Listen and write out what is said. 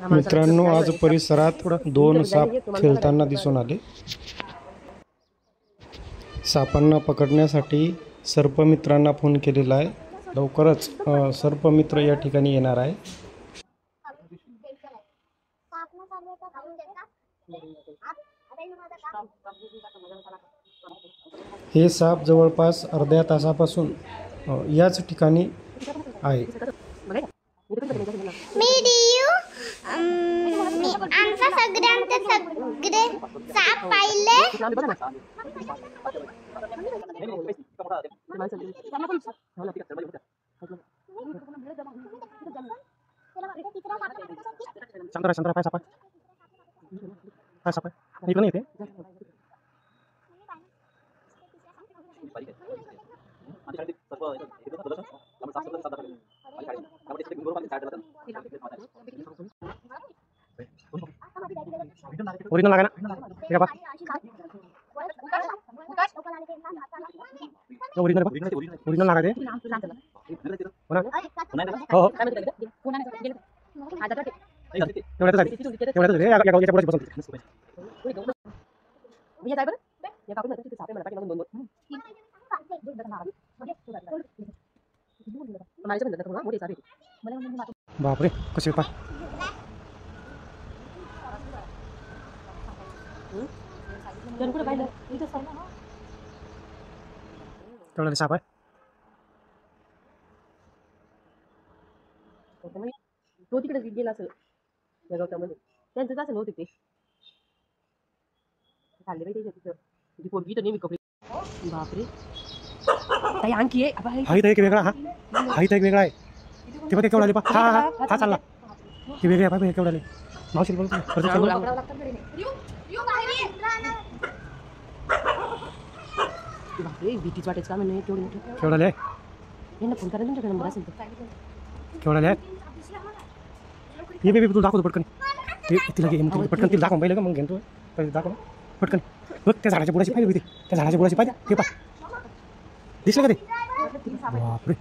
मित्रांनो, आज परिसरात 2 साप खेळताना दिसून आले। सापांना पकडण्यासाठी सर्पमित्रांना फोन केलेला आहे। लवकरच सर्पमित्र या ठिकाणी येणार आहे। हे साप जवळपास अर्ध्या तासापासून याच ठिकाणी आहे। आमचा सगळे साप पाहिले। शांतरा काय साप इकडे नाही येते। ओरिजिनल लागा ना, ठीक है ओरिजिनल लागा दे हो ना। हो तेवढ्याच या गावच्या पुढे बसवतो। बापरे कसे पा तेवढा साप आहे। तो तिकडे गेला असेल या गवतामध्ये, त्यांचंच असेल होते ते खाल्ले पाहिजे तिथं ती पोरगी तर नेहमी कपडे। बापरे ताई आणखी आहे हा इथं एक वेगळा हा इथं एक वेगळा आहे। ते बघ केवढा आले पा हा चालला ते वेगळे आहे पाय केवढा आले मावशी बोलतो बापरे भीतीच वाटायचं का म्हणे केवढे केवढा आले यांना फोन करा तुमच्याकडे नंबर असेल तर केवढा आले ये बेबी तू दाखव पटकन तिला घे पटकन तिला दाखव पाहिलं का मग घेतो पहिले दाखव पटकन बघ त्या झाडाच्या बुडाची पाहिजे होती त्या झाडाच्या बुडाची पाहिजे ते पा दिसलं का ते बापरे।